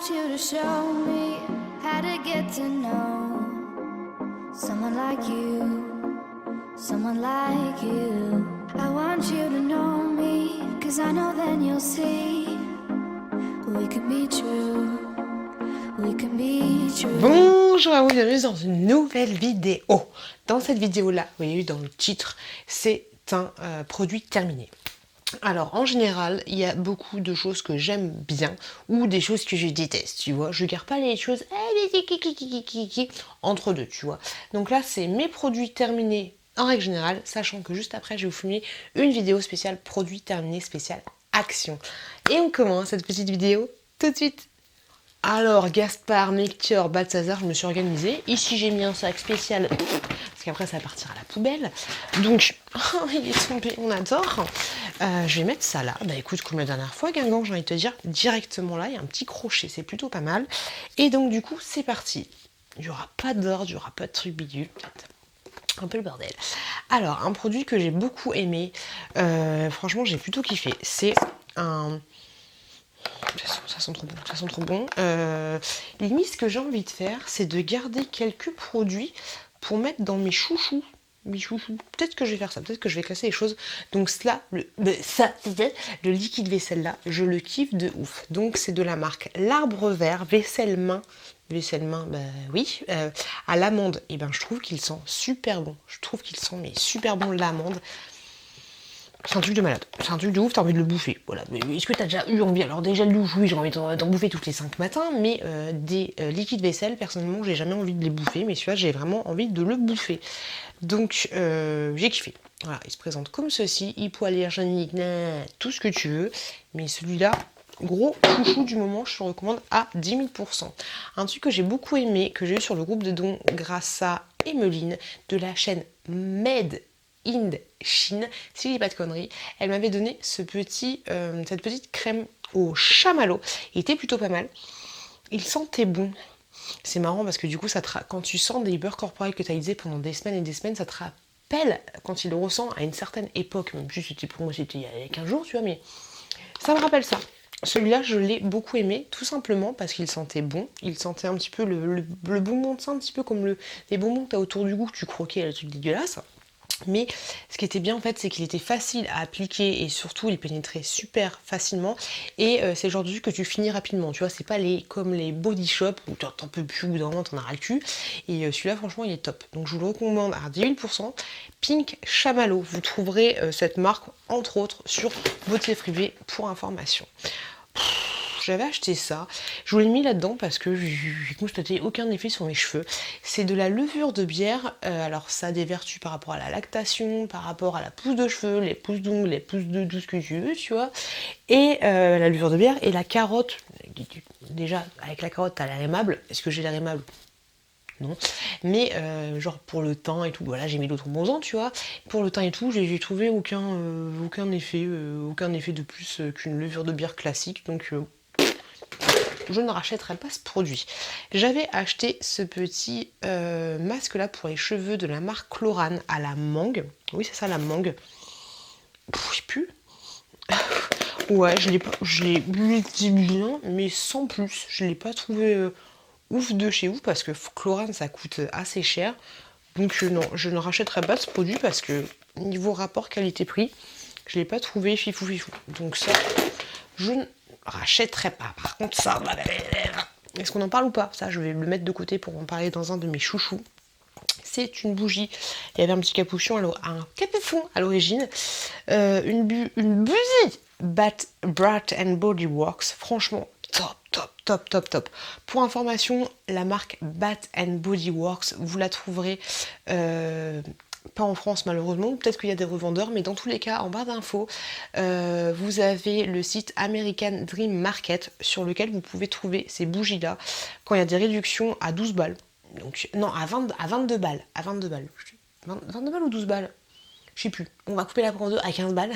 want you to show me how to get to know someone like you, someone like you. I want you to know me, 'cause I know then you'll see we could be true, we could be true. Bonjour à vous, bienvenue dans une nouvelle vidéo. Dans cette vidéo-là, vous voyez dans le titre, c'est un produit terminé. Alors en général, il y a beaucoup de choses que j'aime bien ou des choses que je déteste, tu vois. Je garde pas les choses entre deux, tu vois. Donc là, c'est mes produits terminés en règle générale, sachant que juste après, je vais vous filmer une vidéo spéciale produits terminés spéciale action. Et on commence cette petite vidéo tout de suite. Alors, Gaspard, Melchior, Balthazar, je me suis organisée. Ici, j'ai mis un sac spécial, parce qu'après, ça va partir à la poubelle. Donc, il est tombé, on adore. Je vais mettre ça là. Bah écoute, comme la dernière fois, Guingamp, j'ai envie de te dire, directement là, il y a un petit crochet, c'est plutôt pas mal. Et donc, du coup, c'est parti. Il n'y aura pas d'ordre, il n'y aura pas de truc bidule, peut-être. Un peu le bordel. Alors, un produit que j'ai beaucoup aimé, franchement, j'ai plutôt kiffé. C'est un... Ça sent trop bon, ça sent trop bon. Limite, ce que j'ai envie de faire, c'est de garder quelques produits pour mettre dans mes chouchous. Peut-être que je vais faire ça, peut-être que je vais classer les choses. Donc cela, le liquide vaisselle là, je le kiffe de ouf. Donc c'est de la marque L'Arbre Vert, vaisselle main, bah oui, à l'amande. Et ben je trouve qu'il sent super bon. Je trouve qu'il sent mais super bon l'amande. C'est un truc de malade, c'est un truc de ouf, t'as envie de le bouffer. Voilà. Mais est-ce que t'as déjà eu envie? Alors déjà le douche, oui, j'ai envie d'en bouffer toutes les 5 matins, mais des liquides vaisselle, personnellement, j'ai jamais envie de les bouffer, mais celui-là, j'ai vraiment envie de le bouffer. Donc j'ai kiffé. Voilà, il se présente comme ceci, hypoallergénique, tout ce que tu veux, mais celui-là, gros chouchou du moment, je te recommande à 10 000%. Un truc que j'ai beaucoup aimé, que j'ai eu sur le groupe de dons grâce à Emeline, de la chaîne Made in Chine, si je dis pas de conneries, elle m'avait donné cette petite crème au chamallow. Il était plutôt pas mal. Il sentait bon. C'est marrant parce que du coup, quand tu sens des beurres corporels que tu as utilisés pendant des semaines et des semaines, ça te rappelle quand tu le ressens à une certaine époque. Même si c'était pour moi, c'était il y a 15 jours, tu vois, mais ça me rappelle ça. Celui-là, je l'ai beaucoup aimé, tout simplement parce qu'il sentait bon. Il sentait un petit peu le bonbon de ça, un petit peu comme les bonbons que tu as autour du goût que tu croquais, le truc dégueulasse. Mais ce qui était bien en fait, c'est qu'il était facile à appliquer et surtout il pénétrait super facilement. Et c'est le genre de truc que tu finis rapidement. Tu vois, c'est pas comme les body shop où t'en peux plus, au bout d'un moment t'en as ras le cul. Et celui-là, franchement, il est top. Donc je vous le recommande à 10 000%. Pink Chamallow. Vous trouverez cette marque entre autres sur Beauté Privée pour information. J'avais acheté ça, je vous l'ai mis là-dedans parce que j'ai constaté aucun effet sur mes cheveux. C'est de la levure de bière, alors ça a des vertus par rapport à la lactation, par rapport à la pousse de cheveux, les pousses d'ongles, les pousses de tout ce que tu veux, tu vois. Et la levure de bière et la carotte. Déjà, avec la carotte, t'as l'air aimable. Est-ce que j'ai l'air aimable? Non, mais genre pour le teint et tout, voilà, j'ai mis d'autres bonbons, tu vois. Pour le teint et tout, j'ai trouvé aucun effet de plus qu'une levure de bière classique, donc je ne rachèterai pas ce produit. J'avais acheté ce petit masque là pour les cheveux de la marque Chlorane à la mangue. Oui, c'est ça, la mangue. Je pue. Ouais, je l'ai utilisé bien, mais sans plus. Je l'ai pas trouvé ouf de chez vous parce que Chlorane ça coûte assez cher. Donc non, je ne rachèterai pas ce produit parce que niveau rapport qualité-prix, je l'ai pas trouvé fifou. Donc ça, je ne rachèterai pas. Par contre ça, est-ce qu'on en parle ou pas? Ça, je vais le mettre de côté pour en parler dans un de mes chouchous. C'est une bougie. Il y avait un petit capuchon, un capuchon à l'origine. Une bougie Bath and Body Works. Franchement, top. Pour information, la marque Bath and Body Works, vous la trouverez pas en France malheureusement, peut-être qu'il y a des revendeurs, mais dans tous les cas, en barre d'infos, vous avez le site American Dream Market sur lequel vous pouvez trouver ces bougies-là quand il y a des réductions à 12 balles. Donc, non, à 22 balles. À 22 balles. 22 balles ou 12 balles? je sais plus. On va couper la poire en deux à 15 balles.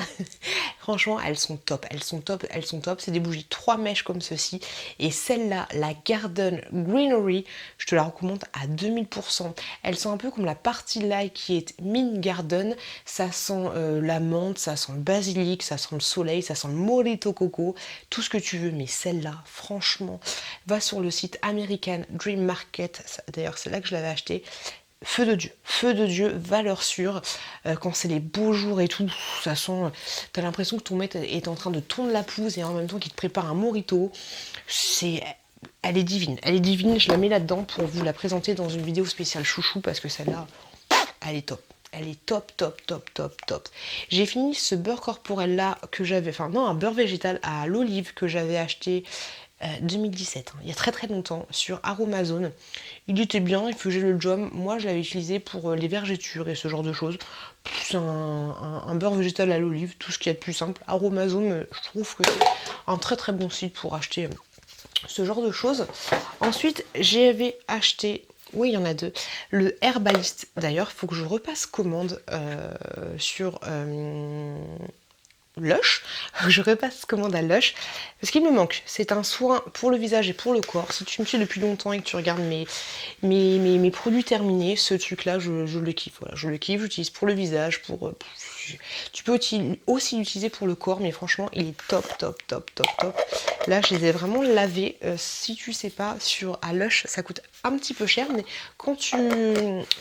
Franchement, elles sont top, elles sont top, elles sont top. C'est des bougies 3 mèches comme ceci. Et celle-là, la Garden Greenery, je te la recommande à 2000%. Elles sont un peu comme la partie là qui est Mint Garden. Ça sent la menthe, ça sent le basilic, ça sent le soleil, ça sent le mojito coco, tout ce que tu veux. Mais celle-là, franchement, va sur le site American Dream Market. D'ailleurs, c'est là que je l'avais acheté. Feu de Dieu, valeur sûre. Quand c'est les beaux jours et tout, ça sent. T'as l'impression que ton mec est en train de tondre la pelouse et en même temps qu'il te prépare un mojito. Elle est divine, elle est divine. Je la mets là-dedans pour vous la présenter dans une vidéo spéciale chouchou parce que celle-là, elle est top. Elle est top, top, top, top, top. J'ai fini ce beurre corporel là que j'avais, enfin non, un beurre végétal à l'olive que j'avais acheté 2017, il y a très très longtemps, sur Aromazone. Il était bien, il faisait le job. Moi, je l'avais utilisé pour les vergetures et ce genre de choses. C'est un beurre végétal à l'olive, tout ce qu'il y a de plus simple. Aromazone, je trouve que c'est un très très bon site pour acheter ce genre de choses. Ensuite, j'avais acheté, oui, il y en a deux, le Herbalist. D'ailleurs, il faut que je repasse commande sur Lush. Je repasse commande à Lush parce qu'il me manque. C'est un soin pour le visage et pour le corps. Si tu me suis depuis longtemps et que tu regardes mes produits terminés, ce truc là je le kiffe. Voilà, je le kiffe, j'utilise pour le visage, tu peux aussi l'utiliser pour le corps, mais franchement il est top top top top top. Là je les ai vraiment lavés. Si tu sais pas, à Lush ça coûte un petit peu cher, mais quand tu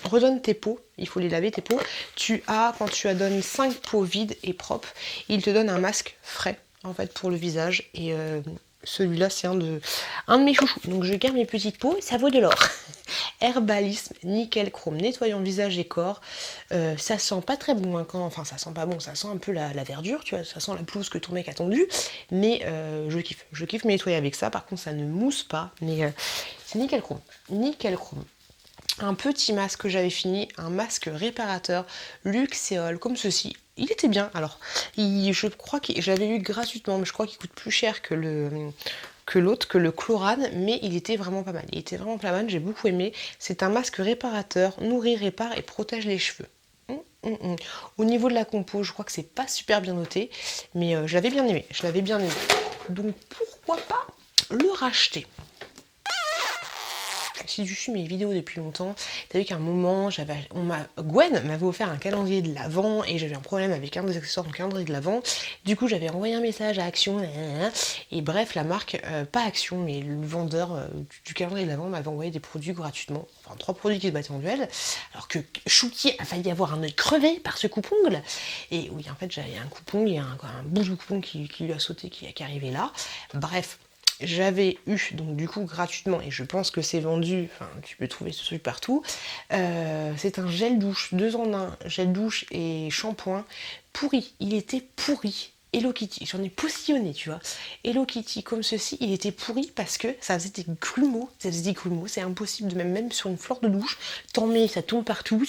redonnes tes pots, il faut les laver tes pots, quand tu donnes 5 pots vides et propres, il te donne un masque frais en fait pour le visage, et celui-là c'est un de mes chouchous, donc je garde mes petites pots, ça vaut de l'or. Herbalisme nickel chrome nettoyant visage et corps. Ça sent pas très bon hein, enfin ça sent pas bon, ça sent un peu la verdure, tu vois, ça sent la pelouse que ton mec a tondue, mais je kiffe me nettoyer avec ça. Par contre ça ne mousse pas, mais c'est nickel chrome, nickel chrome. Un petit masque que j'avais fini, un masque réparateur Luxéol comme ceci. Il était bien. Alors, je crois que j'avais eu gratuitement, mais je crois qu'il coûte plus cher que l'autre, que le Chlorane, mais il était vraiment pas mal. Il était vraiment pas mal, j'ai beaucoup aimé. C'est un masque réparateur, nourrit, répare et protège les cheveux. Au niveau de la compo, je crois que c'est pas super bien noté, mais je l'avais bien aimé. Donc pourquoi pas le racheter? Si tu suis mes vidéos depuis longtemps, t'as vu qu'à un moment, Gwen m'avait offert un calendrier de l'Avent et j'avais un problème avec un des accessoires du calendrier de l'Avent. Du coup, j'avais envoyé un message à Action et bref, la marque, pas Action, mais le vendeur du calendrier de l'Avent m'avait envoyé des produits gratuitement. Enfin, 3 produits qui se battaient en duel. Alors que Chouki a failli avoir un œil crevé par ce coupongle. Et oui, en fait, j'avais un coupon, il y a un bout du coupon qui lui a sauté, qui est arrivé là. Bref. J'avais eu donc du coup gratuitement, et je pense que c'est vendu, enfin tu peux trouver ce truc partout, c'est un gel douche 2 en 1, gel douche et shampoing pourri. Il était pourri. Hello Kitty, j'en ai postillonné, tu vois. Hello Kitty comme ceci, il était pourri parce que ça faisait des grumeaux, c'est impossible de même sur une fleur de douche, t'en mets, ça tombe partout,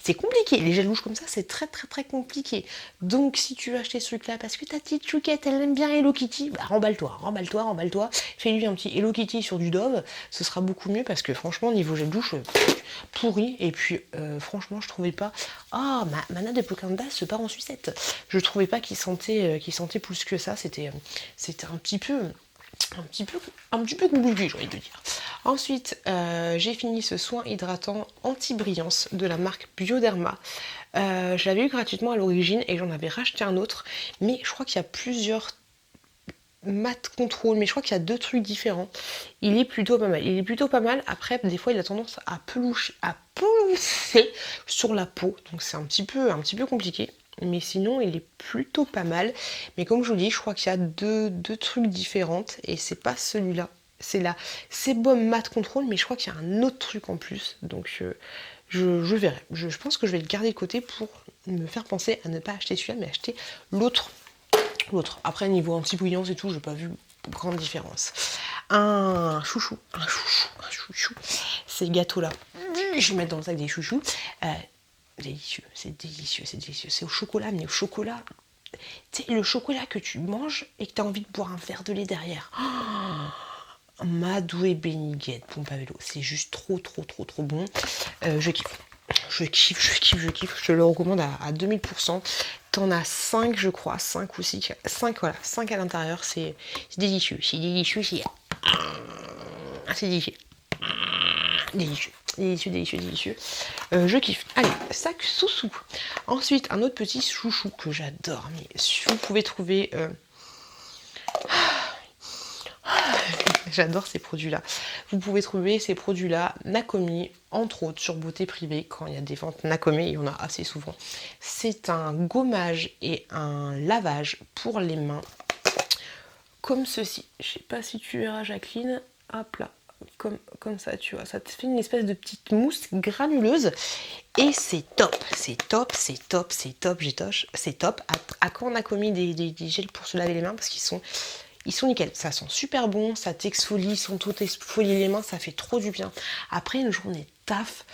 c'est compliqué, les gels douches comme ça c'est très très très compliqué. Donc si tu veux acheter ce truc là parce que ta petite chouquette elle aime bien Hello Kitty, bah remballe-toi, fais-lui un petit Hello Kitty sur du Dove, ce sera beaucoup mieux parce que franchement niveau gel douche, pourri, et puis franchement je trouvais pas, Mana de Pokémon Base se part en sucette, je trouvais pas qu'il sentait plus que ça, c'était un petit peu compliqué, j'ai envie de dire. Ensuite, j'ai fini ce soin hydratant anti-brillance de la marque Bioderma. Je l'avais eu gratuitement à l'origine et j'en avais racheté un autre, mais je crois qu'il y a plusieurs mat contrôle, mais je crois qu'il y a 2 trucs différents. Il est plutôt pas mal. Après, des fois, il a tendance à peloucher sur la peau, donc c'est un petit peu compliqué. Mais sinon il est plutôt pas mal, mais comme je vous dis, je crois qu'il y a deux trucs différents et c'est pas celui-là, c'est la Sebum Mat Control, mais je crois qu'il y a un autre truc en plus, donc je verrai, je pense que je vais le garder de côté pour me faire penser à ne pas acheter celui-là mais acheter l'autre. Après niveau anti-brillance et tout, j'ai pas vu grande différence. Un chouchou, ces gâteaux là, je vais mettre dans le sac des chouchous. C'est délicieux, c'est au chocolat, mais au chocolat, tu sais, le chocolat que tu manges et que tu as envie de boire un verre de lait derrière. Madoué Béniguette, pompe à vélo, c'est juste trop bon. Je kiffe. Je kiffe, je te le recommande à 2000%. T'en as 5 je crois, 5 ou 6, 5 voilà, 5 à l'intérieur, c'est délicieux, c'est délicieux, c'est délicieux. Délicieux, délicieux, délicieux, délicieux. Je kiffe. Allez, sac Soussou. Ensuite, un autre petit chouchou que j'adore. Mais si vous pouvez trouver... J'adore ces produits-là. Vous pouvez trouver ces produits-là, Nakomi, entre autres, sur Beauté Privée, quand il y a des ventes Nakomi, il y en a assez souvent. C'est un gommage et un lavage pour les mains, comme ceci. Je sais pas si tu verras, Jacqueline. Hop là. Comme ça, tu vois, ça te fait une espèce de petite mousse granuleuse et c'est top, c'est top, c'est top, c'est top, c'est top. À quand on a commis des gels pour se laver les mains parce qu'ils sont nickel, ça sent super bon, ça t'exfolie, sans tout exfolier les mains, ça fait trop du bien. Après une journée de taf,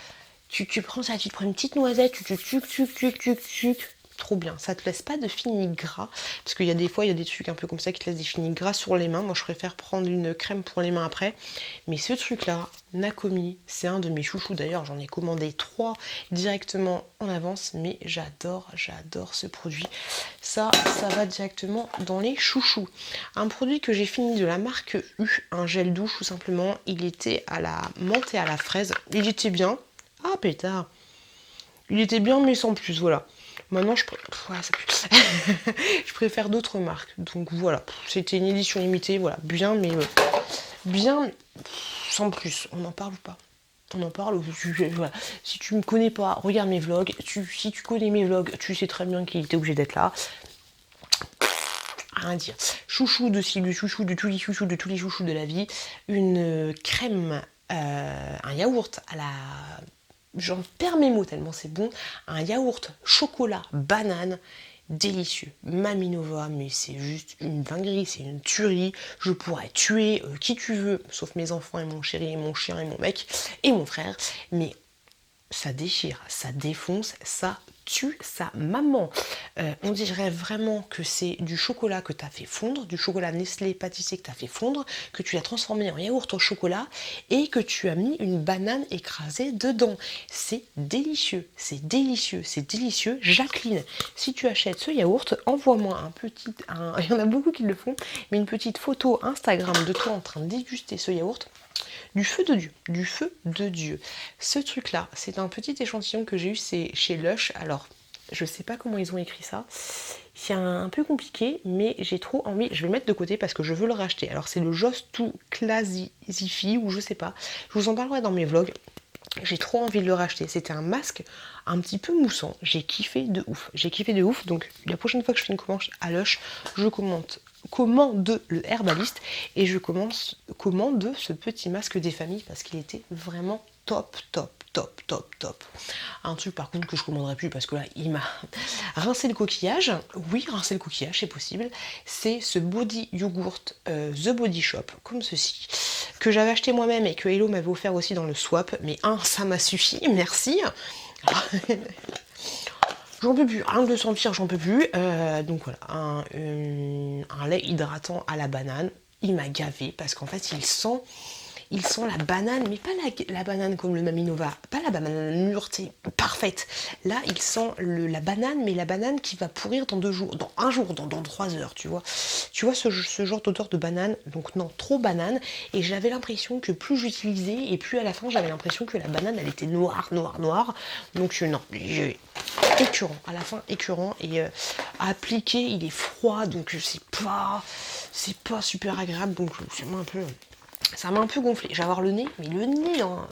tu prends ça, tu te prends une petite noisette, tu trop bien, ça te laisse pas de finis gras, parce qu'il y a des fois, il y a des trucs un peu comme ça qui te laissent des finis gras sur les mains. Moi, je préfère prendre une crème pour les mains après, mais ce truc-là, Nakomi, c'est un de mes chouchous. D'ailleurs, j'en ai commandé 3 directement en avance, mais j'adore ce produit. Ça va directement dans les chouchous. Un produit que j'ai fini de la marque U, un gel douche tout simplement. Il était à la menthe et à la fraise. Il était bien. Ah, pétard. Il était bien, mais sans plus, voilà. Maintenant, je préfère d'autres marques. Donc voilà, c'était une édition limitée, voilà, bien, mais bien, sans plus. On en parle ou pas? On en parle. Voilà. Si tu me connais pas, regarde mes vlogs. Si tu connais mes vlogs, tu sais très bien qu'il était obligé d'être là. Rien à dire. Chouchou de Silu, chouchou de tous les chouchous de la vie. Une crème, un yaourt à la... J'en perds mes mots tellement c'est bon. Un yaourt chocolat banane délicieux. Maminova, mais c'est juste une dinguerie, c'est une tuerie. Je pourrais tuer qui tu veux, sauf mes enfants et mon chéri et mon chien et mon mec et mon frère. Mais ça déchire, ça défonce, ça tue sa maman. On dirait vraiment que c'est du chocolat que tu as fait fondre, du chocolat Nestlé pâtissier que tu as fait fondre, que tu as transformé en yaourt au chocolat et que tu as mis une banane écrasée dedans. C'est délicieux, c'est délicieux, c'est délicieux. Jacqueline, si tu achètes ce yaourt, envoie-moi il y en a beaucoup qui le font, mais une petite photo Instagram de toi en train de déguster ce yaourt. Du feu de Dieu, du feu de Dieu. Ce truc-là, c'est un petit échantillon que j'ai eu, c'est chez Lush. Alors, je sais pas comment ils ont écrit ça. C'est un peu compliqué, mais j'ai trop envie. Je vais le mettre de côté parce que je veux le racheter. Alors, c'est le Just to Classify ou je sais pas. Je vous en parlerai dans mes vlogs. J'ai trop envie de le racheter. C'était un masque un petit peu moussant. J'ai kiffé de ouf. J'ai kiffé de ouf. Donc, la prochaine fois que je fais une commande à Lush, je commande le Herbaliste et je commande ce petit masque des familles parce qu'il était vraiment top. Un truc par contre que je commanderai plus parce que là il m'a rincé le coquillage. Oui, rincer le coquillage, c'est possible. C'est ce body yogurt The Body Shop, comme ceci, que j'avais acheté moi-même et que Hello m'avait offert aussi dans le swap. Mais ça m'a suffi, merci. J'en peux plus, rien que de sentir, j'en peux plus. Donc voilà, un lait hydratant à la banane. Il m'a gavé parce qu'en fait, il sent la banane, mais pas la banane comme le Maminova, pas la banane mûre, parfaite. Là, il sent la banane, mais la banane qui va pourrir dans 2 jours, dans 1 jour, dans 3 heures, tu vois. Tu vois ce genre d'odeur de banane, donc non, trop banane. Et j'avais l'impression que plus j'utilisais, et plus à la fin, j'avais l'impression que la banane, elle était noire. Donc non, écœurant, à la fin écœurant, et à appliquer, il est froid, donc c'est pas super agréable, donc ça m'a un peu gonflé. Je vais avoir le nez, mais le nez, à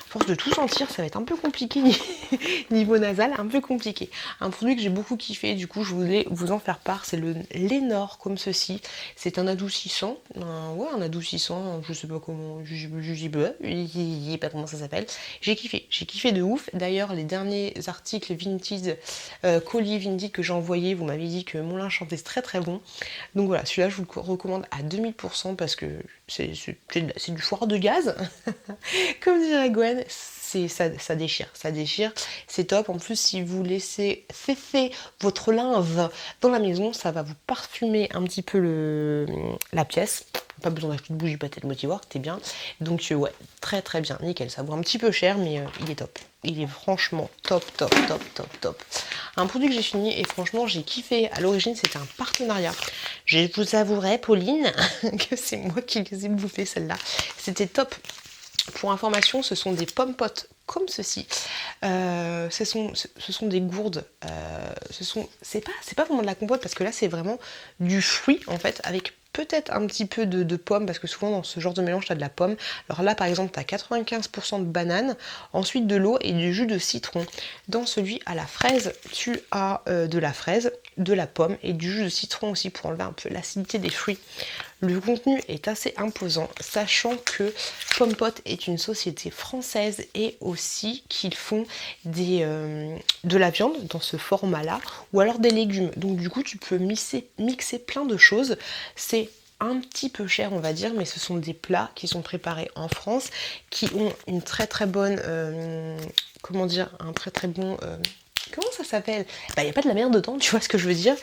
force de tout sentir, ça va être un peu compliqué niveau nasal, un peu compliqué. Un produit que j'ai beaucoup kiffé, du coup je voulais vous en faire part, c'est le Lénore comme ceci. C'est un adoucissant, un adoucissant, je sais pas comment, je sais pas comment ça s'appelle. J'ai kiffé de ouf. D'ailleurs les derniers articles Vinted, colis Vinted que j'ai envoyés, vous m'avez dit que mon linge sentait très très bon. Donc voilà, celui-là je vous le recommande à 2000% parce que c'est du foire de gaz, comme dirait Gwen. Ça déchire, c'est top. En plus, si vous laissez fesser votre linge dans la maison, ça va vous parfumer un petit peu la pièce. Pas besoin d'acheter de bougie pâté de Motiwork, t'es bien. Donc ouais, très très bien, nickel. Ça vaut un petit peu cher, mais il est top. Il est franchement top, top, top, top, top. Un produit que j'ai fini et franchement j'ai kiffé. À l'origine c'était un partenariat. Je vous avouerai, Pauline, que c'est moi qui les ai bouffées celles-là. C'était top. Pour information, ce sont des pommes potes comme ceci. Ce sont des gourdes. C'est pas vraiment de la compote parce que là c'est vraiment du fruit en fait avec peut-être un petit peu de pomme parce que souvent dans ce genre de mélange tu as de la pomme. Alors là par exemple tu as 95% de banane, ensuite de l'eau et du jus de citron. Dans celui à la fraise tu as de la fraise, de la pomme et du jus de citron aussi pour enlever un peu l'acidité des fruits. Le contenu est assez imposant, sachant que Pomme Pot est une société française et aussi qu'ils font de la viande dans ce format-là, ou alors des légumes. Donc du coup, tu peux mixer plein de choses. C'est un petit peu cher, on va dire, mais ce sont des plats qui sont préparés en France, qui ont une très très bonne... comment dire, un très très bon... comment ça s'appelle? Bah, il n'y a pas de la merde dedans, tu vois ce que je veux dire.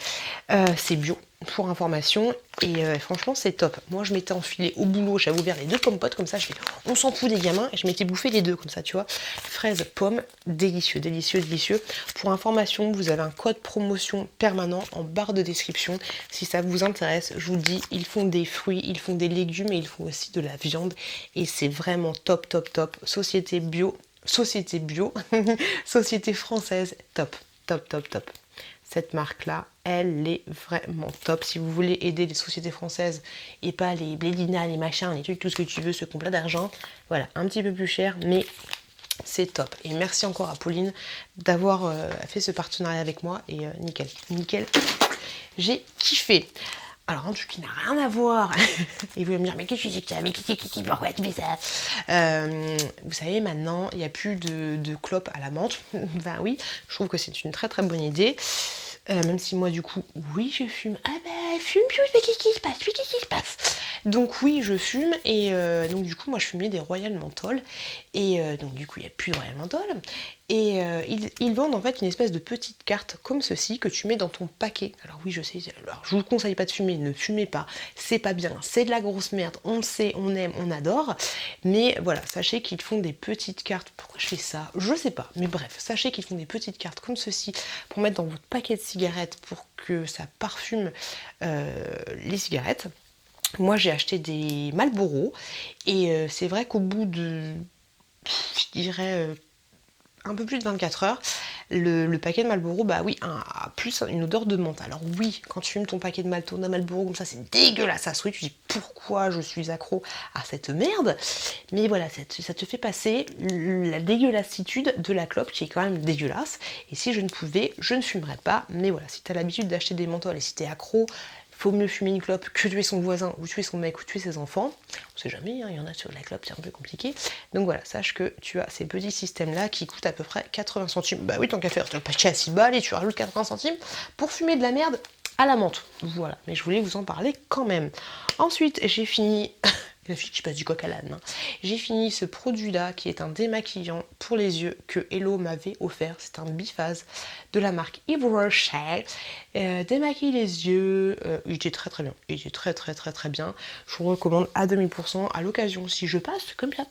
C'est bio, pour information, et franchement, c'est top. Moi, je m'étais enfilée au boulot, j'avais ouvert les deux pommes potes, comme ça, je fais, on s'en fout des gamins, et je m'étais bouffé les deux, comme ça, tu vois. Fraise, pomme, délicieux, délicieux, délicieux. Pour information, vous avez un code promotion permanent en barre de description. Si ça vous intéresse, je vous dis, ils font des fruits, ils font des légumes, et ils font aussi de la viande, et c'est vraiment top, top, top. Société bio, société française, top, top, top, top. Cette marque-là, elle est vraiment top. Si vous voulez aider les sociétés françaises et pas les Blédina, les machins, les trucs, tout ce que tu veux, ce complet d'argent, voilà, un petit peu plus cher, mais c'est top. Et merci encore à Pauline d'avoir fait ce partenariat avec moi. Et nickel, nickel. J'ai kiffé. Alors, un truc qui n'a rien à voir. Et vous allez me dire, mais qu'est-ce que tu dis que ça? Mais pourquoi tu fais ça? Vous savez, maintenant, il n'y a plus de clopes à la menthe. Ben oui, je trouve que c'est une très très bonne idée. Même si moi, du coup, oui, je fume. Ah ben, fume plus, mais qu'est-ce qui se passe? Qu'est-ce qui se passe? Donc oui, je fume. Et donc du coup, moi, je fumais des Royal Menthol. Et donc du coup, il n'y a plus de Royal Menthol. Et ils vendent en fait une espèce de petite carte comme ceci que tu mets dans ton paquet. Alors oui, je sais, alors, je vous conseille pas de fumer, ne fumez pas, c'est pas bien, c'est de la grosse merde, on le sait, on aime, on adore. Mais voilà, sachez qu'ils font des petites cartes. Pourquoi je fais ça? Je sais pas, mais bref, sachez qu'ils font des petites cartes comme ceci pour mettre dans votre paquet de cigarettes pour que ça parfume les cigarettes. Moi j'ai acheté des Marlboro et c'est vrai qu'au bout de, je dirais, un peu plus de 24 heures, le paquet de Marlboro, bah oui, a plus une odeur de menthe. Alors oui, quand tu fumes ton paquet de Marlboro comme ça, c'est dégueulasse à souhait, tu dis pourquoi je suis accro à cette merde. Mais voilà, ça te fait passer la dégueulassitude de la clope qui est quand même dégueulasse. Et si je ne pouvais, je ne fumerais pas. Mais voilà, si tu as l'habitude d'acheter des menthols et si tu es accro, faut mieux fumer une clope que tuer son voisin, ou tuer son mec, ou tuer ses enfants. On sait jamais, hein, il y en a sur la clope, c'est un peu compliqué. Donc voilà, sache que tu as ces petits systèmes-là qui coûtent à peu près 80 centimes. Bah oui, tant qu'à faire, tu vas pas acheter à 6 balles et tu rajoutes 80 centimes pour fumer de la merde à la menthe. Voilà, mais je voulais vous en parler quand même. Ensuite, j'ai fini... La fille qui passe du coq à l'âne. Hein. J'ai fini ce produit-là qui est un démaquillant pour les yeux que Hello m'avait offert. C'est un biphase de la marque Yves Rocher. Démaquille les yeux. Il était très très bien. Il était très très très très bien. Je vous recommande à 2000%. À l'occasion, si je passe comme ça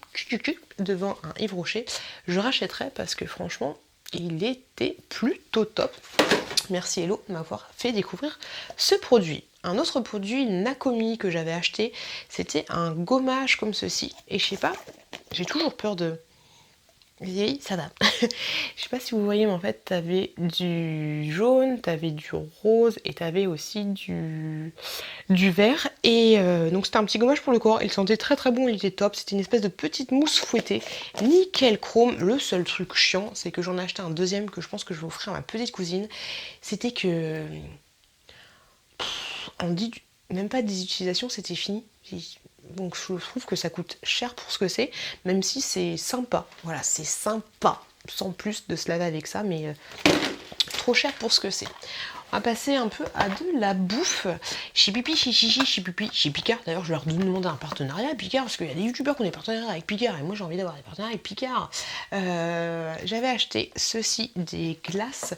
devant un Yves Rocher, je rachèterai parce que franchement, il était plutôt top. Merci Hello de m'avoir fait découvrir ce produit. Un autre produit Nakomi que j'avais acheté, c'était un gommage comme ceci. Et je sais pas, j'ai toujours peur de... Oui, ça va. Je sais pas si vous voyez, mais en fait, t'avais du jaune, t'avais du rose et t'avais aussi du vert. Et donc c'était un petit gommage pour le corps. Il sentait très très bon, il était top. C'était une espèce de petite mousse fouettée. Nickel chrome. Le seul truc chiant, c'est que j'en ai acheté un deuxième que je pense que je vais offrir à ma petite cousine. C'était que... on dit même pas des utilisations, c'était fini. Donc je trouve que ça coûte cher pour ce que c'est, même si c'est sympa. Voilà, c'est sympa, sans plus de se laver avec ça, mais trop cher pour ce que c'est. On va passer un peu à de la bouffe. Chez Pipi, chez Chichi, chez Pipi, chez Picard. D'ailleurs, je leur demande un partenariat à Picard, parce qu'il y a des youtubeurs qui ont des partenariats avec Picard, et moi j'ai envie d'avoir des partenariats avec Picard. J'avais acheté ceci, des glaces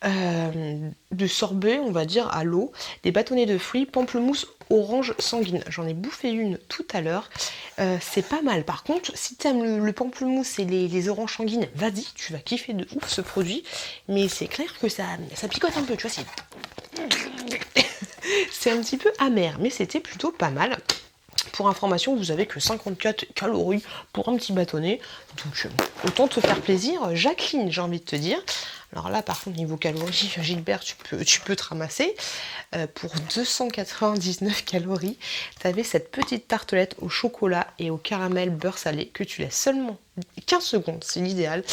de sorbet, on va dire, à l'eau, des bâtonnets de fruits, pamplemousse orange sanguine. J'en ai bouffé une tout à l'heure. C'est pas mal. Par contre, si tu aimes le pamplemousse et les oranges sanguines, vas-y, tu vas kiffer de ouf ce produit. Mais c'est clair que ça picote un peu, tu vois, c'est un petit peu amer, mais c'était plutôt pas mal. Pour information, vous avez que 54 calories pour un petit bâtonnet. Donc, autant te faire plaisir. Jacqueline, j'ai envie de te dire. Alors là, par contre, niveau calories, Gilbert, tu peux te ramasser. Pour 299 calories, tu avais cette petite tartelette au chocolat et au caramel beurre salé que tu laisses seulement 15 secondes, c'est l'idéal.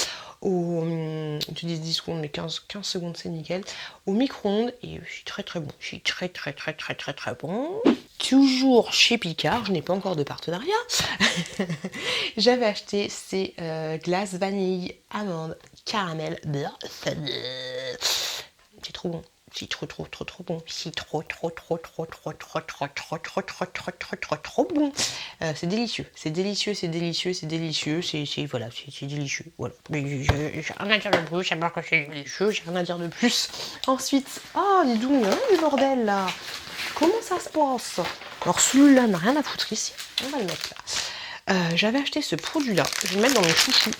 Tu dis 10 secondes, mais 15 secondes, c'est nickel. Au micro-ondes, et c'est très très bon. C'est très bon. Toujours chez Picard, je n'ai pas encore de partenariat. J'avais acheté ces glaces vanille, amande, caramel, beurre salé. C'est trop bon. C'est trop bon. C'est trop bon. C'est délicieux. C'est délicieux. Voilà, c'est délicieux. Voilà. Mais j'ai rien à dire de plus, savoir que c'est délicieux, j'ai rien à dire de plus. Ensuite, dis donc, le bordel là. Comment ça se passe? Alors celui-là n'a rien à foutre ici. On va le mettre là. J'avais acheté ce produit-là. Je vais le mettre dans mes chouchous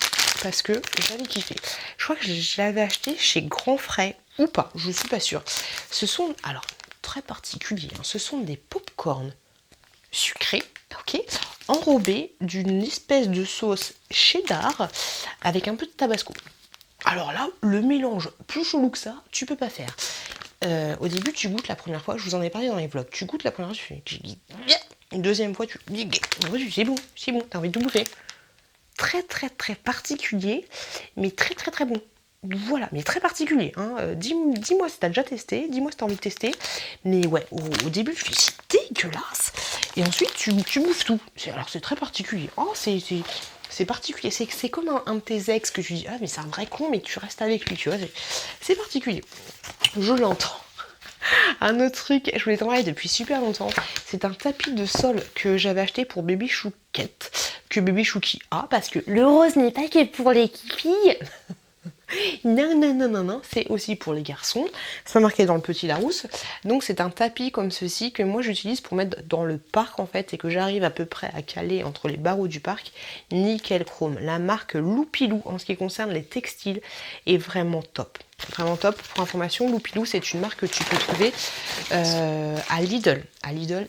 parce que j'avais kiffé. Je crois que je l'avais acheté chez Grand Frais ou pas. Je suis pas sûre. Ce sont, alors très particuliers, hein, ce sont des pop-corn sucrés, ok, enrobés d'une espèce de sauce cheddar avec un peu de tabasco. Alors là, le mélange plus chelou que ça, tu peux pas faire. Au début, tu goûtes la première fois, je vous en ai parlé dans les vlogs, tu goûtes la première fois, tu dis une deuxième fois, tu dis c'est bon, t'as envie de tout bouffer. Très particulier, mais très bon. Voilà, mais très particulier. Hein. Dis-moi si t'as déjà testé, dis-moi si t'as envie de tester. Mais ouais, au début, je me suis dit, c'est dégueulasse. Et ensuite, tu bouffes tout. Alors, c'est très particulier. C'est particulier. C'est comme un de tes ex que tu dis, mais c'est un vrai con, mais tu restes avec lui, tu vois. C'est particulier. Je l'entends. Un autre truc, je voulais t'en parler depuis super longtemps, c'est un tapis de sol que j'avais acheté pour bébé Chouquette, que bébé Chouki a, parce que le rose n'est pas que pour les filles. Non, c'est aussi pour les garçons. C'est marqué dans le petit Larousse. Donc c'est un tapis comme ceci que moi j'utilise pour mettre dans le parc en fait et que j'arrive à peu près à caler entre les barreaux du parc. Nickel chrome. La marque Loupilou en ce qui concerne les textiles est vraiment top. Vraiment top. Pour information, Loupilou c'est une marque que tu peux trouver à Lidl.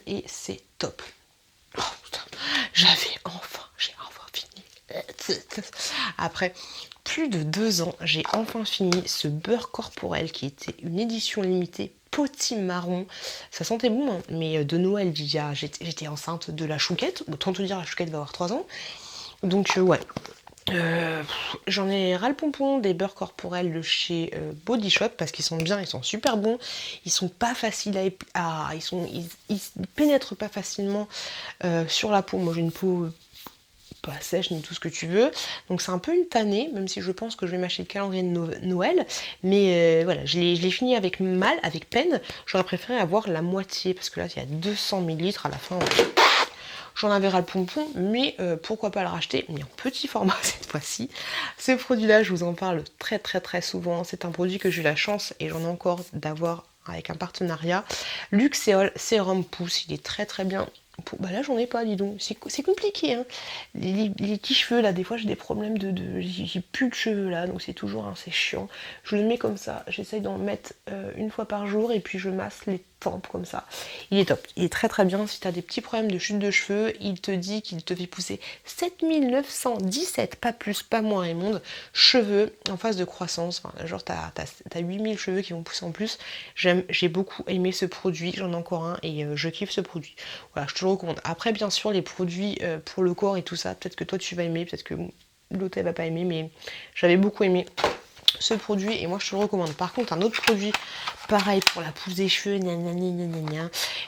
Et c'est top. Oh putain, j'ai enfin fini. Après plus de 2 ans, j'ai enfin fini ce beurre corporel qui était une édition limitée potimarron. Ça sentait bon, hein, mais de Noël, j'étais enceinte de la Chouquette. Autant te dire, la Chouquette va avoir 3 ans. Donc ouais. J'en ai ras le pompon des beurres corporels de chez Body Shop parce qu'ils sont bien, ils sont super bons. Ils sont pas faciles ils pénètrent pas facilement sur la peau. Moi j'ai une peau pas sèche ni tout ce que tu veux, donc c'est un peu une tannée, même si je pense que je vais m'acheter le calendrier de Noël, mais voilà, je l'ai fini avec peine. J'aurais préféré avoir la moitié parce que là il y a 200 ml à la fin. J'en avais ras le pompon, mais pourquoi pas le racheter, mais en petit format cette fois-ci. Ce produit-là, je vous en parle très souvent. C'est un produit que j'ai eu la chance, et j'en ai encore d'avoir avec un partenariat. Luxéol Sérum Pousse, il est très bien. Là j'en ai pas, dis donc, c'est compliqué hein. Les petits cheveux là, des fois j'ai des problèmes j'ai plus de cheveux là, donc c'est toujours c'est chiant. Je le mets comme ça, j'essaye d'en mettre une fois par jour et puis je masse les tempes comme ça. Il est top, il est très bien. Si tu as des petits problèmes de chute de cheveux, il te dit qu'il te fait pousser 7917, pas plus, pas moins Raymonde, cheveux en phase de croissance. Enfin, genre t'as 8000 cheveux qui vont pousser en plus. J'ai beaucoup aimé ce produit, j'en ai encore un et je kiffe ce produit. Voilà, je te le recommande. Après bien sûr les produits pour le corps et tout ça, peut-être que toi tu vas aimer, peut-être que l'autre elle va pas aimer, mais j'avais beaucoup aimé ce produit et moi je te le recommande. Par contre un autre produit pareil pour la pousse des cheveux,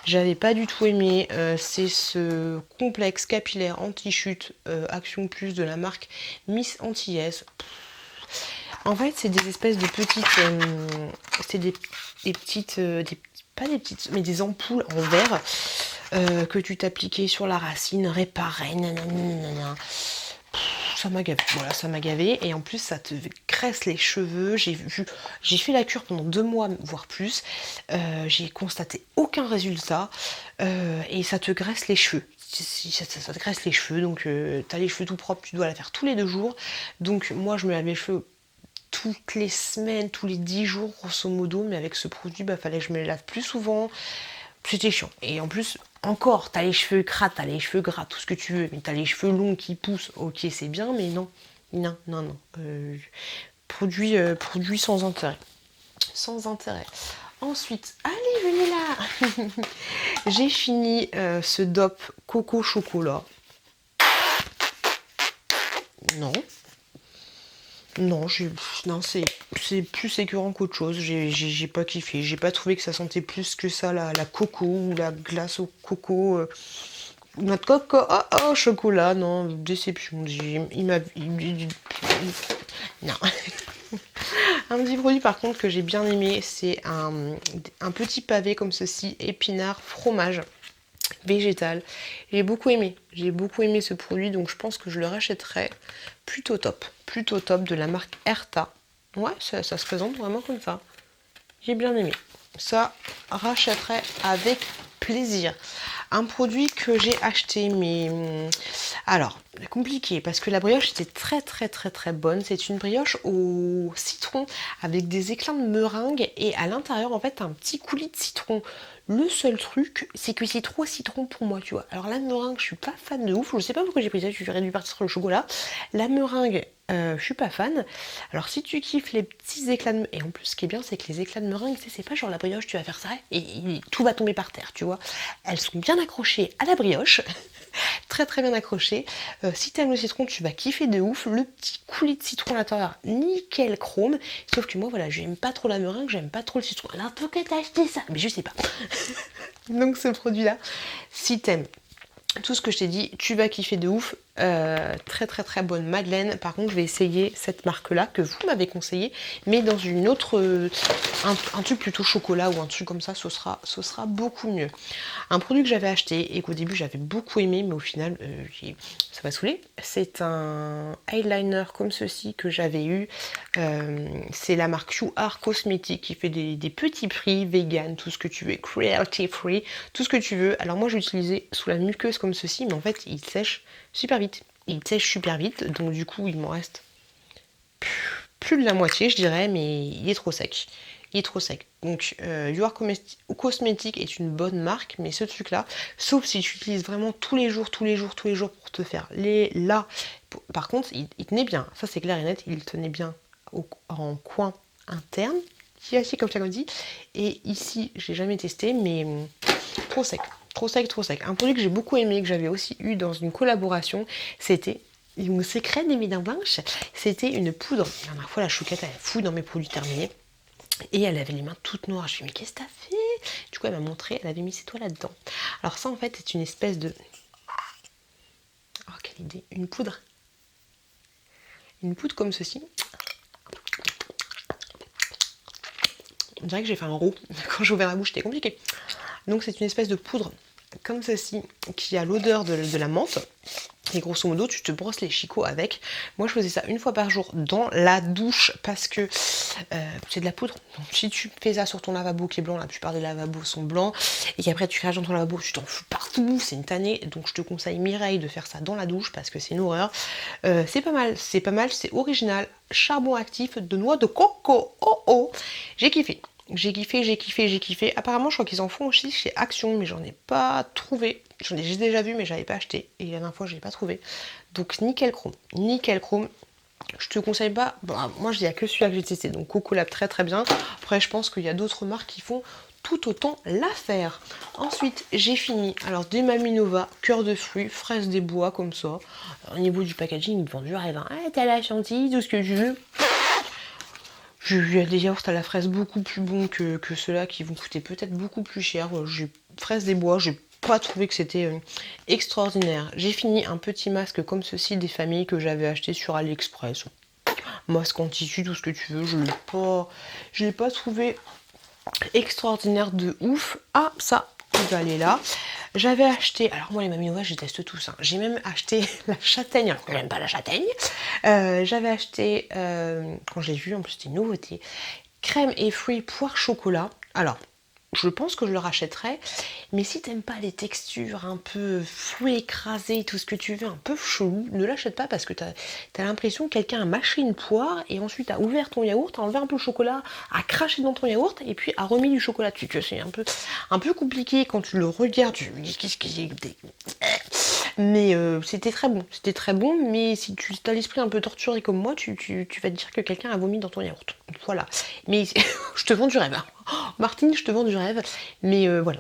j'avais pas du tout aimé, c'est ce complexe capillaire anti-chute Action Plus de la marque Miss Antillaise. En fait c'est des espèces de petites pas des petites mais des ampoules en verre que tu t'appliquais sur la racine, réparer, ça m'a gavé. Voilà, ça m'a gavé et en plus ça te graisse les cheveux. J'ai fait la cure pendant 2 mois, voire plus. J'ai constaté aucun résultat. Et ça te graisse les cheveux. Ça te graisse les cheveux, donc t'as les cheveux tout propres, tu dois la faire tous les 2 jours. Donc moi je me lave les cheveux toutes les semaines, tous les 10 jours grosso modo, mais avec ce produit, fallait que je me les lave plus souvent. C'était chiant. Et en plus, encore, t'as les cheveux crades, t'as les cheveux gras, tout ce que tu veux, mais t'as les cheveux longs qui poussent, ok c'est bien, mais non. Produit sans intérêt. Sans intérêt. Ensuite, allez, venez là. J'ai fini ce DOP Coco Chocolat. Non, c'est plus écœurant qu'autre chose. J'ai pas kiffé. J'ai pas trouvé que ça sentait plus que ça la coco ou la glace au coco. Notre coco au chocolat. Non, déception. Non. Un petit produit par contre que j'ai bien aimé, c'est un petit pavé comme ceci, épinard fromage végétal. J'ai beaucoup aimé ce produit, donc je pense que je le rachèterai. Plutôt top de la marque Erta. Ouais, ça se présente vraiment comme ça. J'ai bien aimé. Ça, rachèterai avec plaisir. Un produit que j'ai acheté, mais alors compliqué parce que la brioche était très bonne. C'est une brioche au citron avec des éclats de meringue et à l'intérieur en fait un petit coulis de citron. Le seul truc, c'est que c'est trop citron pour moi, tu vois. Alors la meringue, je suis pas fan de ouf. Je sais pas pourquoi j'ai pris ça. J'aurais dû partir sur le chocolat. La meringue, je suis pas fan. Alors si tu kiffes les petits éclats de... Et en plus, ce qui est bien, c'est que les éclats de meringue, c'est pas genre la brioche, tu vas faire ça et tout va tomber par terre, tu vois. Elles sont bien accrochées à la brioche. Très bien accrochées. Si t'aimes le citron, tu vas kiffer de ouf. Le petit coulis de citron à l'intérieur, nickel chrome. Sauf que moi, voilà, j'aime pas trop la meringue, j'aime pas trop le citron. Alors pourquoi t'as acheté ça? Mais je sais pas. Donc ce produit-là, si t'aimes tout ce que je t'ai dit, tu vas kiffer de ouf. Très bonne Madeleine. Par contre, je vais essayer cette marque-là que vous m'avez conseillé, mais dans une autre, un truc plutôt chocolat ou un truc comme ça, ce sera beaucoup mieux. Un produit que j'avais acheté et qu'au début j'avais beaucoup aimé, mais au final, ça m'a saoulé. C'est un eyeliner comme ceci que j'avais eu. C'est la marque QR Cosmétiques qui fait des petits prix vegan, tout ce que tu veux, cruelty free, tout ce que tu veux. Alors moi, j'ai utilisé sous la muqueuse comme ceci, mais en fait, il sèche super vite. Donc du coup, il m'en reste plus de la moitié, je dirais, mais il est trop sec. Donc, UR Cosmétiques est une bonne marque, mais ce truc-là, sauf si tu utilises vraiment tous les jours pour te faire là. Par contre, il tenait bien. Ça, c'est clair et net, il tenait bien en coin interne, qui est assis comme ça comme dit. Et ici, j'ai jamais testé, mais trop sec. Un produit que j'ai beaucoup aimé, que j'avais aussi eu dans une collaboration, c'était mon secret des Médins Blanches. C'était une poudre. La dernière fois, la chouquette, elle fout dans mes produits terminés. Et elle avait les mains toutes noires. Je lui ai dit, mais qu'est-ce que t'as fait? Du coup, elle m'a montré, elle avait mis ses toiles là-dedans. Alors ça, en fait, c'est une espèce de... Oh, quelle idée. Une poudre comme ceci. On dirait que j'ai fait un roux. Quand j'ai ouvert la bouche, c'était compliqué. Donc c'est une espèce de poudre comme ceci qui a l'odeur de la menthe. Et grosso modo, tu te brosses les chicots avec. Moi, je faisais ça une fois par jour dans la douche parce que c'est de la poudre. Donc, si tu fais ça sur ton lavabo qui est blanc, la plupart des lavabos sont blancs, et qu'après tu craches dans ton lavabo, tu t'en fous partout, c'est une tannée. Donc, je te conseille Mireille de faire ça dans la douche parce que c'est une horreur. C'est pas mal, c'est original. Charbon actif de noix de coco. Oh, j'ai kiffé. J'ai kiffé. Apparemment, je crois qu'ils en font aussi chez Action, mais j'en ai pas trouvé. J'en ai déjà vu, mais j'avais pas acheté. Et la dernière fois, je l'ai pas trouvé. Donc, nickel chrome. Je te conseille pas. Bon, moi, il n'y a que celui-là que j'ai testé. Donc, Coco Lab, très bien. Après, je pense qu'il y a d'autres marques qui font tout autant l'affaire. Ensuite, j'ai fini. Alors, des Maminova, cœur de fruits, fraises des bois, comme ça. Au niveau du packaging, ils vendent du rêve. Hein. Ah, t'as la chantilly, tout ce que tu veux. Il y a des yaourts à la fraise beaucoup plus bons que ceux-là qui vont coûter peut-être beaucoup plus cher. J'ai fraises des bois, j'ai pas trouvé que c'était extraordinaire. J'ai fini un petit masque comme ceci des familles que j'avais acheté sur AliExpress. Masque en tissu, tout ce que tu veux, je l'ai pas trouvé extraordinaire de ouf. Ah, ça, il va aller là. J'avais acheté, alors moi les mamies nouvelles je déteste tous, hein. J'ai même acheté la châtaigne, alors que j'aime pas la châtaigne. J'avais acheté, quand j'ai vu, en plus c'était une nouveauté, crème et fruits poire chocolat. Alors, je pense que je le rachèterai, mais si t'aimes pas les textures un peu fruits écrasés, tout ce que tu veux, un peu chelou, ne l'achète pas parce que t'as l'impression que quelqu'un a mâché une poire et ensuite a ouvert ton yaourt, a enlevé un peu le chocolat, a craché dans ton yaourt et puis a remis du chocolat dessus. Tu vois, c'est un peu compliqué quand tu le regardes, tu me dis qu'est-ce que c'est. Mais c'était très bon, mais si tu as l'esprit un peu torturé comme moi, tu vas te dire que quelqu'un a vomi dans ton yaourt. Voilà. Mais je te vends du rêve. Hein. Oh, Martine, je te vends du rêve. Mais voilà.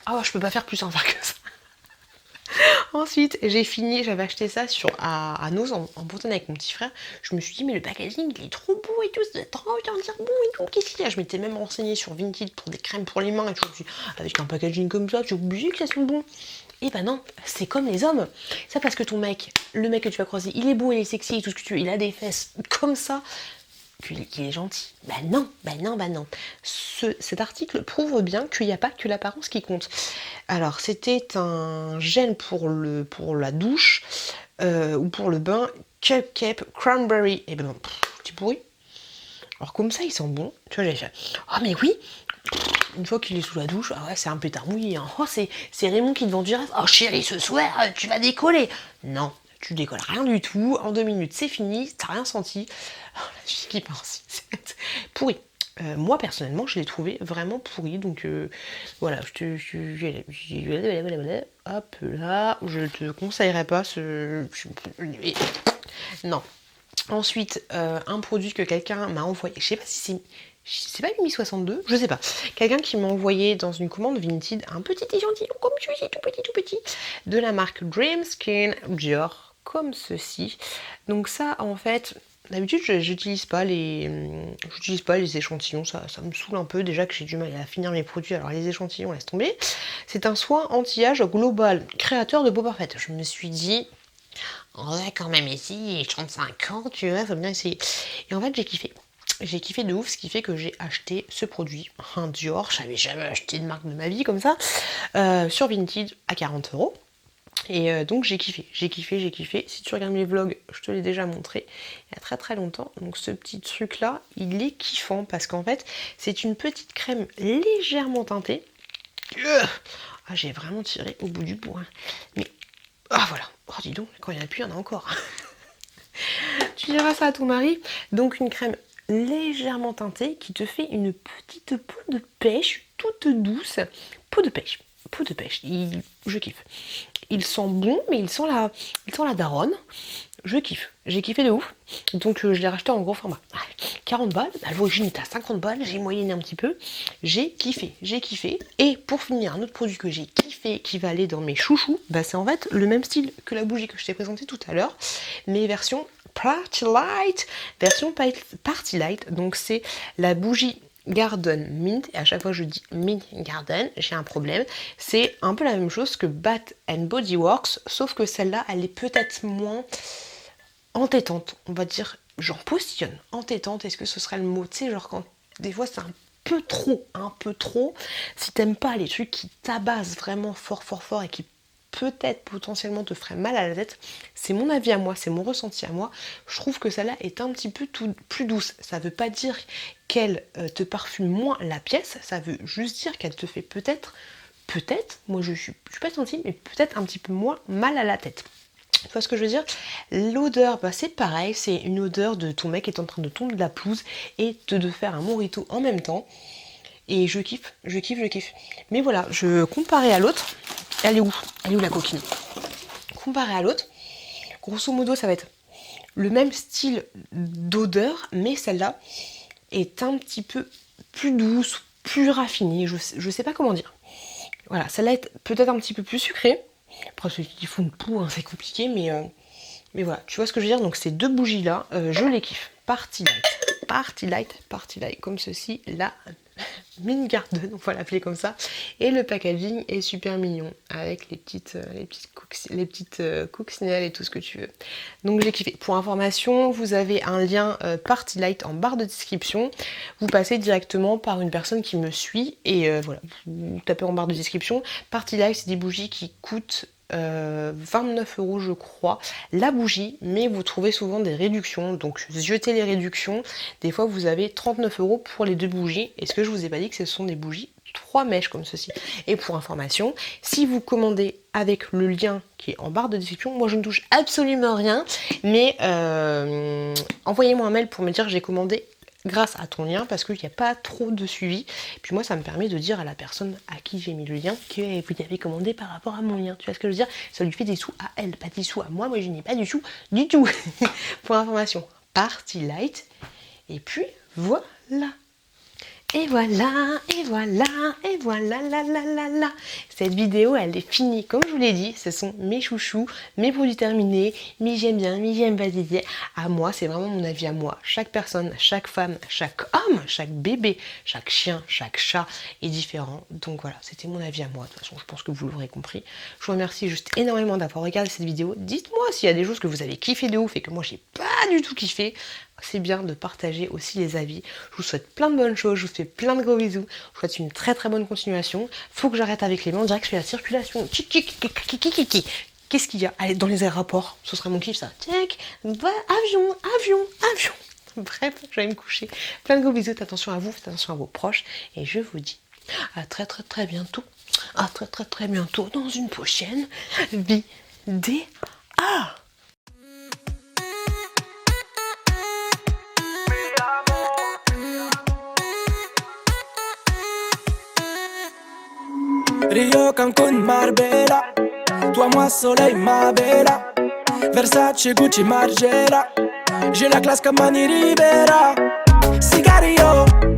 Ah ouais, je peux pas faire plus sympa que ça. Ensuite, j'ai fini, j'avais acheté ça à Noz en Bretagne avec mon petit frère. Je me suis dit, mais le packaging il est trop beau et tout, c'est trop envie d'en dire bon et tout. Qu'est-ce qu'il y a? Je m'étais même renseignée sur Vinted pour des crèmes pour les mains et tout. Je me suis dit, avec un packaging comme ça, tu es obligé que ça soit bon. Et bah non, c'est comme les hommes. C'est parce que le mec que tu vas croiser, il est beau, il est sexy et tout ce que tu veux, il a des fesses comme ça, qu'il est gentil. Bah non. Cet article prouve bien qu'il n'y a pas que l'apparence qui compte. Alors, c'était un gel pour la douche ou pour le bain, Cupcake Cranberry. Et ben non, petit pourri. Alors comme ça, il sent bon. Tu vois, j'avais fait, oh mais oui, une fois qu'il est sous la douche, ah ouais, c'est un pétard mouillé. Hein. Oh, c'est Raymond qui te vend du rêve. Oh chérie, ce soir, tu vas décoller. Non, tu décolles rien du tout. En 2 minutes, c'est fini. T'as rien senti. Oh, la fille qui pense, c'est pourri. Moi personnellement, je l'ai trouvé vraiment pourri. Donc voilà, hop là, je te conseillerais pas ce. Non. Ensuite, un produit que quelqu'un m'a envoyé. Je sais pas si c'est pas Mimi 62, je sais pas. Quelqu'un qui m'a envoyé dans une commande Vinted un petit échantillon comme celui-ci, tout petit, de la marque Dream Skin Dior, comme ceci. Donc ça, en fait, d'habitude, j'utilise pas les échantillons, ça me saoule un peu. Déjà que j'ai du mal à finir mes produits, alors les échantillons, laisse tomber. C'est un soin anti-âge global, créateur de peau parfaite. Je me suis dit, ouais, quand même, ici, 35 ans, tu vois, faut bien essayer. Et en fait, j'ai kiffé. J'ai kiffé de ouf, ce qui fait que j'ai acheté ce produit, un Dior, j'avais jamais acheté de marque de ma vie comme ça, sur Vinted à 40 €. Et donc j'ai kiffé. Si tu regardes mes vlogs, je te l'ai déjà montré il y a très très longtemps. Donc ce petit truc là, il est kiffant parce qu'en fait, c'est une petite crème légèrement teintée. Ah, j'ai vraiment tiré au bout du bout. Hein. Mais, ah voilà. Oh dis donc, quand il n'y en a plus, il y en a encore. Tu diras ça à ton mari. Donc une crème légèrement teintée qui te fait une petite peau de pêche toute douce. Peau de pêche. Je kiffe. Il sent bon, mais il sent la daronne. Je kiffe. J'ai kiffé de ouf. Donc je l'ai racheté en gros format. 40 balles. Bah, l'origine est à 50 balles. J'ai moyenné un petit peu. J'ai kiffé. Et pour finir, un autre produit que j'ai kiffé, qui va aller dans mes chouchous, bah, c'est en fait le même style que la bougie que je t'ai présentée tout à l'heure, mais version Party Light. Donc c'est la bougie Garden Mint, et à chaque fois je dis Mint Garden, j'ai un problème. C'est un peu la même chose que Bath and Body Works, sauf que celle-là, elle est peut-être moins entêtante, on va dire, genre postillonne. Entêtante, est-ce que ce serait le mot? Tu sais, genre quand des fois c'est un peu trop, si t'aimes pas les trucs qui tabassent vraiment fort et qui peut-être potentiellement te ferait mal à la tête, c'est mon avis à moi, c'est mon ressenti à moi, je trouve que celle-là est un petit peu plus douce. Ça veut pas dire qu'elle te parfume moins la pièce, ça veut juste dire qu'elle te fait peut-être, moi je suis pas sensible, mais peut-être un petit peu moins mal à la tête. Tu vois ce que je veux dire? L'odeur, bah c'est pareil, c'est une odeur de ton mec qui est en train de tondre de la pelouse et de faire un mojito en même temps. Et je kiffe. Mais voilà, je comparais à l'autre. Elle est où la coquine? Comparé à l'autre, grosso modo, ça va être le même style d'odeur, mais celle-là est un petit peu plus douce, plus raffinée. Je sais pas comment dire. Voilà, celle-là est peut-être un petit peu plus sucrée. Après, ceux qui font de poux, hein, c'est compliqué, mais voilà, tu vois ce que je veux dire? Donc ces deux bougies-là, je les kiffe. Party Light, comme ceci, là. mini garden, on va l'appeler comme ça. Et le packaging est super mignon avec les petites coccinelles et tout ce que tu veux. Donc j'ai kiffé. Pour information, vous avez un lien Party Light en barre de description. Vous passez directement par une personne qui me suit et voilà, vous tapez en barre de description. Party Light, c'est des bougies qui coûtent 29 € je crois la bougie, mais vous trouvez souvent des réductions, donc jetez les réductions. Des fois vous avez 39 € pour les 2 bougies. Et ce que je vous ai pas dit, que ce sont des bougies 3 mèches comme ceci. Et pour information, si vous commandez avec le lien qui est en barre de description, moi je ne touche absolument rien, mais envoyez-moi un mail pour me dire j'ai commandé grâce à ton lien, parce qu'il n'y a pas trop de suivi. Et puis moi ça me permet de dire à la personne à qui j'ai mis le lien que vous avez commandé par rapport à mon lien. Tu vois ce que je veux dire? Ça lui fait des sous à elle, pas des sous à moi. Moi je n'ai pas du sous du tout. Pour information, Party Light. Et puis voilà. Et voilà, et voilà, et voilà, la. Cette vidéo, elle est finie. Comme je vous l'ai dit, ce sont mes chouchous, mes produits terminés, mes j'aime bien, mes j'aime pas dédiés. À moi, c'est vraiment mon avis à moi. Chaque personne, chaque femme, chaque homme, chaque bébé, chaque chien, chaque chat est différent. Donc voilà, c'était mon avis à moi. De toute façon, je pense que vous l'aurez compris. Je vous remercie juste énormément d'avoir regardé cette vidéo. Dites-moi s'il y a des choses que vous avez kiffé de ouf et que moi, j'ai pas du tout kiffé. C'est bien de partager aussi les avis. Je vous souhaite plein de bonnes choses, je vous fais plein de gros bisous. Je vous souhaite une très très bonne continuation. Faut que j'arrête avec les mains, on dirait que je fais la circulation. Qu'est-ce qu'il y a? Allez, dans les aéroports, ce serait mon kiff ça. Check, avion. Bref, je vais me coucher. Plein de gros bisous, faites attention à vous, faites attention à vos proches. Et je vous dis à très très très bientôt. À très très très bientôt dans une prochaine vidéo. Rio, Cancun, Marbella. Toi, moi, soleil, ma bella. Versace, Gucci, Margiela. J'ai la classe comme Mani Rivera. Sigario